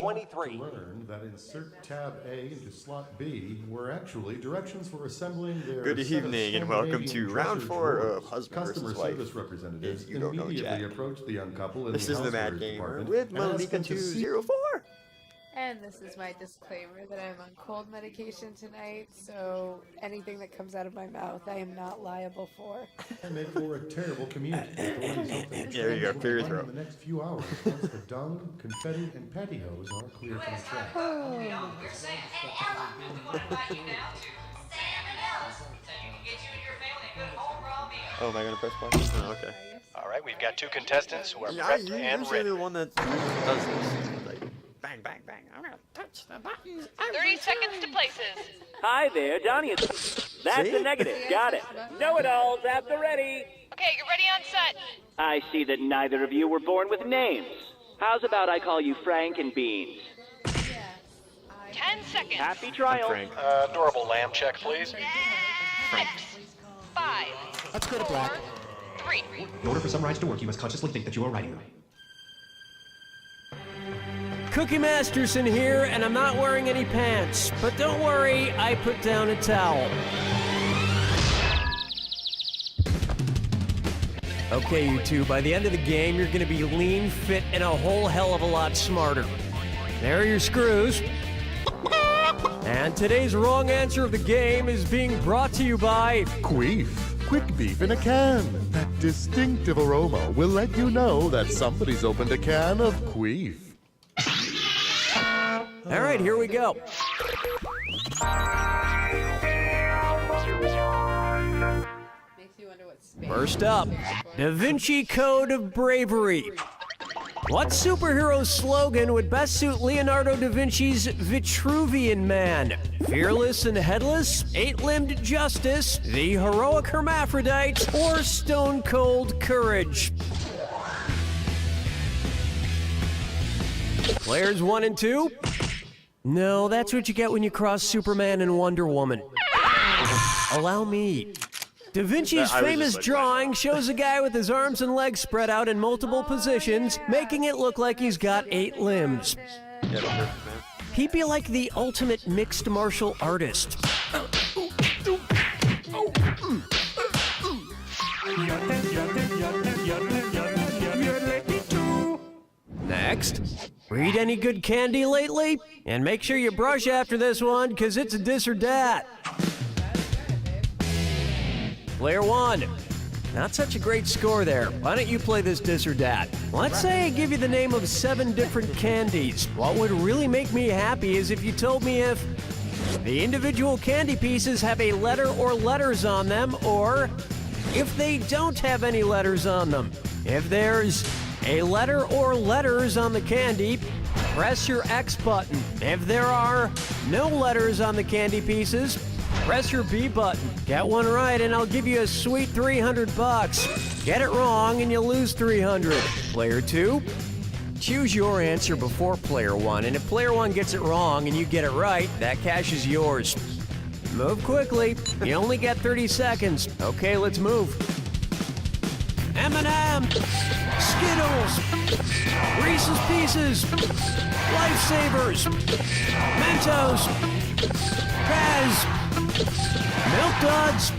23. Learn that insert tab A into slot B were actually directions for assembling their Good evening and welcome to round 4 of Husband Customer vs. Wife. service representatives You don't know immediately Jack. approached the young couple in This the is the Mad housewares Gamer department with and asked them to see- Malika204. And this is my disclaimer that I'm on cold medication tonight, so anything that comes out of my mouth I am not liable for. And made for a terrible community. There you go, clear your throat. In the next few hours, once the dung, confetti, and pantyhose are clear from the track. You're saying, and Ella, we want to invite you now to Sam and Ella's, so you can get you and your family a good home raw meal. Oh, am I gonna press play? Oh, okay. All right, we've got 2 contestants who are Yeah, prepped you're and usually ready. the one that does this. Like, bang, bang, bang. I'm gonna touch the buttons. 30 seconds to places. Hi there, Donnie. That's See? the negative. Got it. Know-it-alls at the ready. Okay, you're ready on set. I see that neither of you were born with names. How's about I call you Frank and Beans? 10 seconds. Happy trial. Frank. Adorable lamb check, please. 6, 5, Let's go to black. 3. In order for some rides to work, you must consciously think that you are riding them. Cookie Masterson here, and I'm not wearing any pants. But don't worry, I put down a towel. Okay, you two, by the end of the game, you're gonna be lean, fit, and a whole hell of a lot smarter. There are your screws. And today's wrong answer of the game is being brought to you by Queef. Quick beef in a can. That distinctive aroma will let you know that somebody's opened a can of Queef. All right, here we go. Makes you wonder what space. First up, Da Vinci Code of Bravery. What superhero slogan would best suit Leonardo da Vinci's Vitruvian Man? Fearless and headless, 8-limbed justice, the heroic hermaphrodite, or stone cold courage? Players 1 and 2? No, that's what you get when you cross Superman and Wonder Woman. Allow me. Da Vinci's I was famous just like, drawing shows a guy with his arms and legs spread out in multiple positions, making it look like he's got 8 limbs. Yeah, the perfect man. He'd be like the ultimate mixed martial artist. Next, read any good candy lately? And make sure you brush after this one, because it's a dis or dat. Player 1. Not such a great score there. Why don't you play this dis or dat? Let's say I give you the name of 7 different candies. What would really make me happy is if you told me if the individual candy pieces have a letter or letters on them, or if they don't have any letters on them. If there's a letter or letters on the candy, press your X button. If there are no letters on the candy pieces, press your B button. Get one right and I'll give you a sweet $300. Get it wrong and you lose 300. Player 2, choose your answer before player 1, and if player 1 gets it wrong and you get it right, that cash is yours. Move quickly. You only get 30 seconds. Okay, let's move. M&M, Skittles, Reese's Pieces, Lifesavers, Mentos, Pez, Milk Duds.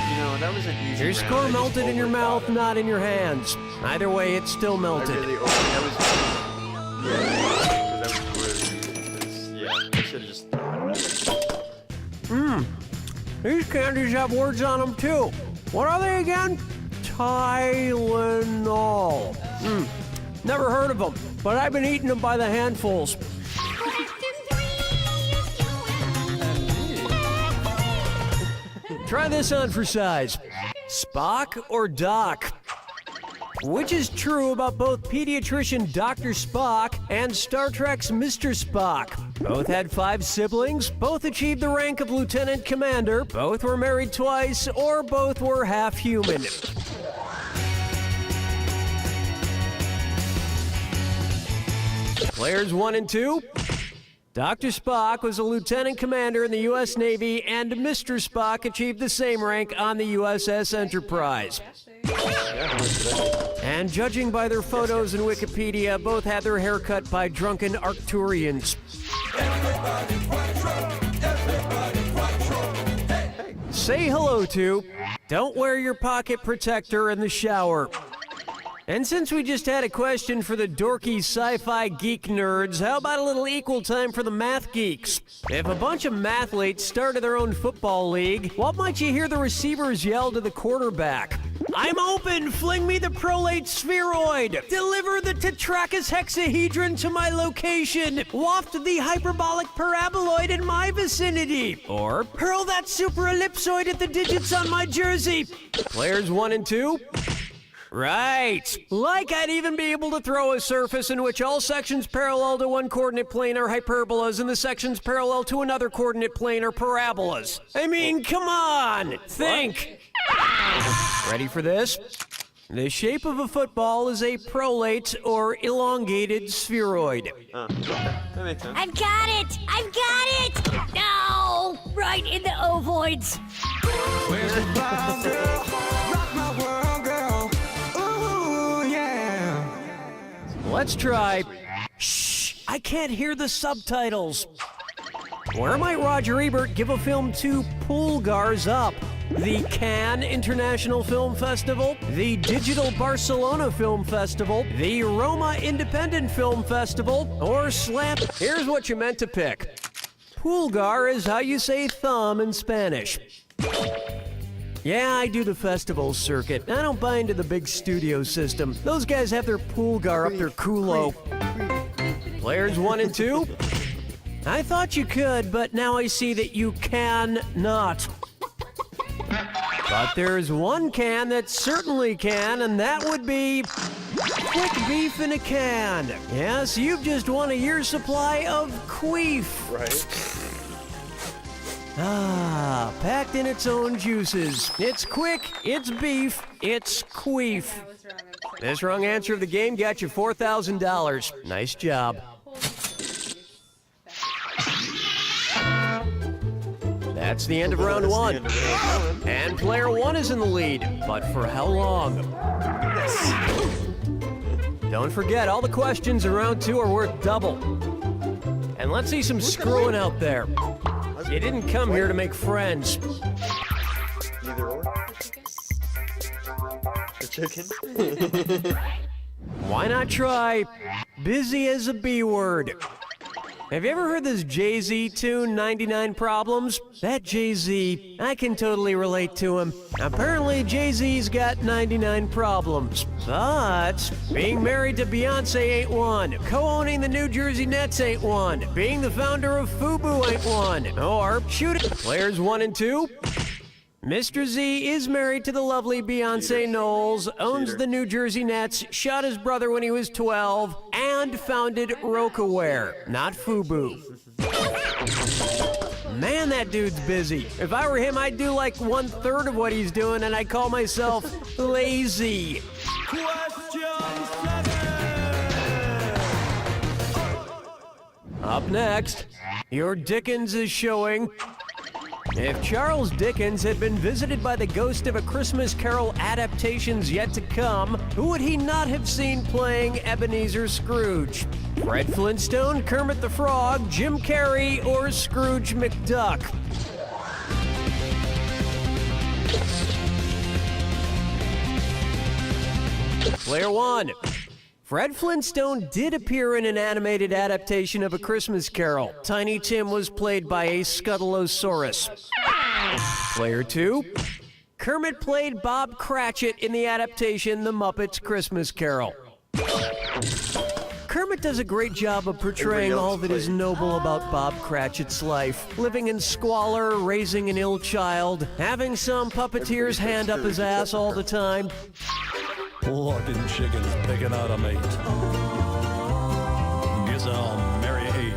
You know, that was an easy Your round. score I just melted in your overthought mouth, it. not in your hands. Either way, it's still I melted. really that was... Yeah, that was really... Yeah, I should have just... These candies have words on them too. What are they again? Tylenol. Never heard of them, but I've been eating them by the handfuls. Try this on for size. Spock or Doc? Which is true about both pediatrician Dr. Spock and Star Trek's Mr. Spock? Both had 5 siblings, both achieved the rank of lieutenant commander, both were married twice, or both were half human. Players 1 and 2? Dr. Spock was a lieutenant commander in the U.S. Navy, and Mr. Spock achieved the same rank on the USS Enterprise. Yeah, how much did I make? And judging by their photos in Wikipedia, both had their hair cut by drunken Arcturians. Say hello to, don't wear your pocket protector in the shower. And since we just had a question for the dorky sci-fi geek nerds, how about a little equal time for the math geeks? If a bunch of mathletes started their own football league, what might you hear the receivers yell to the quarterback? I'm open, fling me the prolate spheroid, deliver the tetrachus hexahedron to my location, waft the hyperbolic paraboloid in my vicinity, or hurl that super ellipsoid at the digits on my jersey. Players 1 and 2? Right. Like I'd even be able to throw a surface in which all sections parallel to one coordinate plane are hyperbolas and the sections parallel to another coordinate plane are parabolas. I mean, come on! Think! Ready for this? The shape of a football is a prolate or elongated spheroid. Okay, that makes sense. I've got it! I've got it! No! Right in the ovoids. Where's the flower girl? Rock my world, girl. Ooh, yeah. Let's try. Shh! I can't hear the subtitles. Where might Roger Ebert give a film 2 Pulgars up? The Cannes International Film Festival, the Digital Barcelona Film Festival, the Roma Independent Film Festival, or Slam. Here's what you meant to pick. Pulgar is how you say thumb in Spanish. Yeah, I do the festival circuit. I don't buy into the big studio system. Those guys have their Pulgar up their culo. Players 1 and 2? I thought you could, but now I see that you cannot. But there's one can that certainly can, and that would be quick beef in a can. Yes, you've just won a year's supply of queef. Right. Ah, packed in its own juices. It's quick, it's beef, it's queef. This wrong answer of the game got you $4,000. Nice job. That's the end of round 1. And player 1 is in the lead, but for how long? Don't forget, all the questions in round 2 are worth double. And let's see some screwing out there. You didn't come here to make friends. Either or. The chicken? Why not try busy as a B word? Have you ever heard this Jay-Z tune, 99 Problems? That Jay-Z, I can totally relate to him. Apparently, Jay-Z's got 99 problems. But being married to Beyonce ain't one. Co-owning the New Jersey Nets ain't one. Being the founder of FUBU ain't one. Or shooting players 1 and 2. Mr. Z is married to the lovely Beyonce Knowles, owns the New Jersey Nets, shot his brother when he was 12, and founded Rocawear, not FUBU. Man, that dude's busy. If I were him, I'd do like 1/3 of what he's doing, and I'd call myself lazy. Up next, your Dickens is showing. If Charles Dickens had been visited by the ghost of A Christmas Carol adaptations yet to come, who would he not have seen playing Ebenezer Scrooge? Fred Flintstone, Kermit the Frog, Jim Carrey, or Scrooge McDuck? Player 1. Fred Flintstone did appear in an animated adaptation of A Christmas Carol. Tiny Tim was played by a Scuttleosaurus. Player 2. Kermit played Bob Cratchit in the adaptation The Muppets Christmas Carol. Kermit does a great job of portraying all that is noble about Bob Cratchit's life. Living in squalor, raising an ill child, having some puppeteer's hand up his ass all the time. Plucking chickens, picking out a mate. Guess I'll marry 8.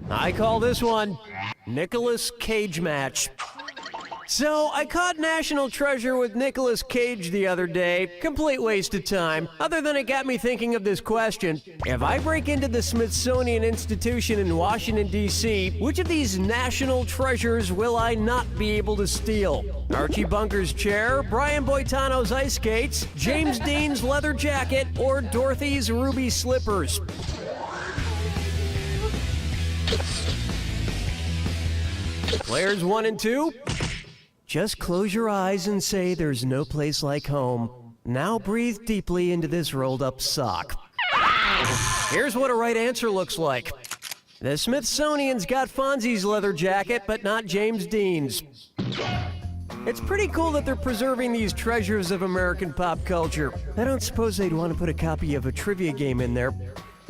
I call this one Nicolas Cage match. So, I caught National Treasure with Nicolas Cage the other day. Complete waste of time. Other than it got me thinking of this question. If I break into the Smithsonian Institution in Washington, D.C., which of these national treasures will I not be able to steal? Archie Bunker's chair, Brian Boitano's ice skates, James Dean's leather jacket, or Dorothy's ruby slippers? Players 1 and 2, just close your eyes and say there's no place like home. Now breathe deeply into this rolled up sock. Here's what a right answer looks like. The Smithsonian's got Fonzie's leather jacket, but not James Dean's. It's pretty cool that they're preserving these treasures of American pop culture. I don't suppose they'd want to put a copy of a trivia game in there.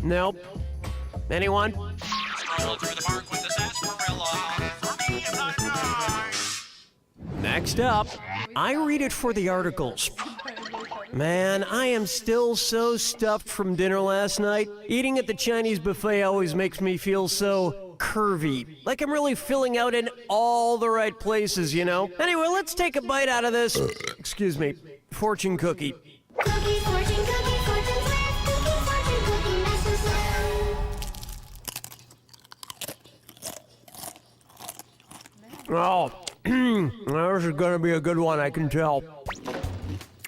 Nope. Anyone? Next up, I read it for the articles. Man, I am still so stuffed from dinner last night. Eating at the Chinese buffet always makes me feel so curvy. Like I'm really filling out in all the right places, you know? Anyway, let's take a bite out of this, excuse me, fortune cookie. Cookie, fortune cookie, fortune flip. Cookie, fortune cookie, master slow. Oh, this is gonna be a good one, I can tell.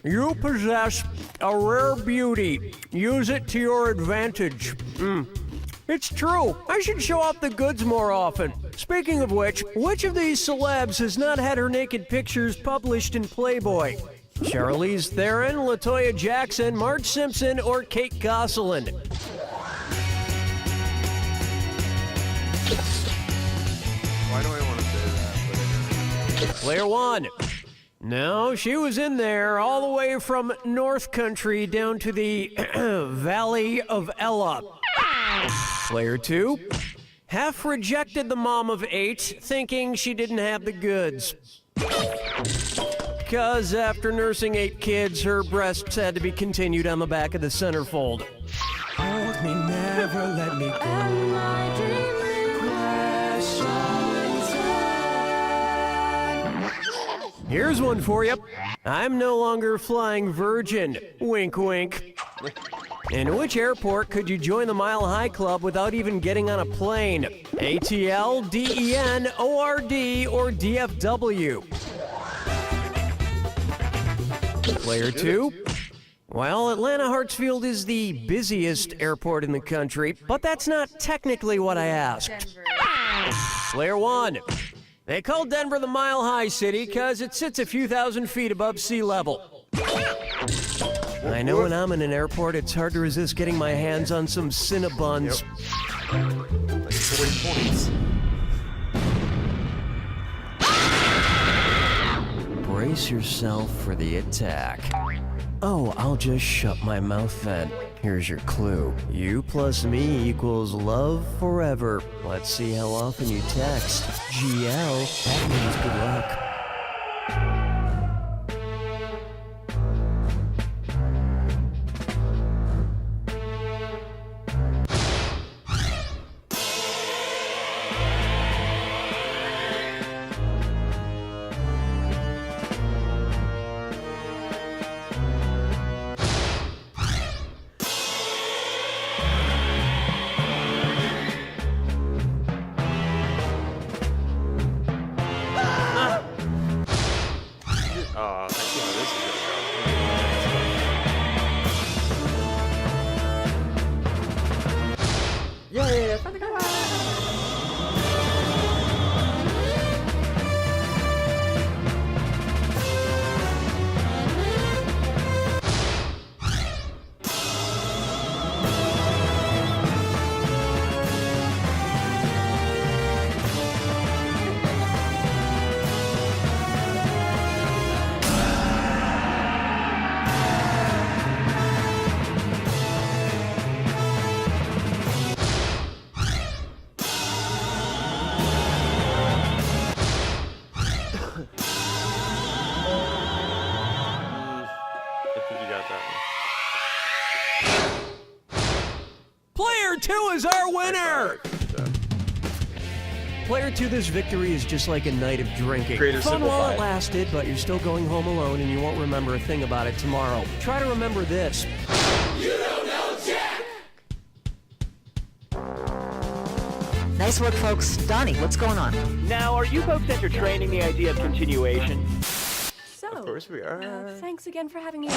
You possess a rare beauty. Use it to your advantage. It's true. I should show off the goods more often. Speaking of which of these celebs has not had her naked pictures published in Playboy? Charlize Theron, LaToya Jackson, Marge Simpson, or Kate Gosselin? Why do I want to say that? Player 1. No, she was in there all the way from North Country down to the Valley of Ella. Player 2. Half rejected the mom of 8, thinking she didn't have the goods. Because after nursing 8 kids, her breasts had to be continued on the back of the centerfold. Hold me, never let me go. Here's one for you. I'm no longer flying Virgin. Wink, wink. In which airport could you join the Mile High Club without even getting on a plane? ATL, DEN, ORD, or DFW? Player 2. Well, Atlanta Hartsfield is the busiest airport in the country, but that's not technically what I asked. Denver. Player 1. They call Denver the Mile High City because it sits a few thousand feet above sea level. I know when I'm in an airport, it's hard to resist getting my hands on some Cinnabons. Like 40 points. Brace yourself for the attack. Oh, I'll just shut my mouth then. Here's your clue. You plus me equals love forever. Let's see how often you text. GL, that means good luck. I see how this is gonna go. I think you got that one. Player 2 is our winner! Player 2, this victory is just like a night of drinking. Creator Fun while simplified. it lasted, but you're still going home alone and you won't remember a thing about it tomorrow. Try to remember this. You don't know Jack! Nice work, folks. Donnie, what's going on? Now, are you folks entertaining the idea of continuation? So, Of course we are. thanks again for having me.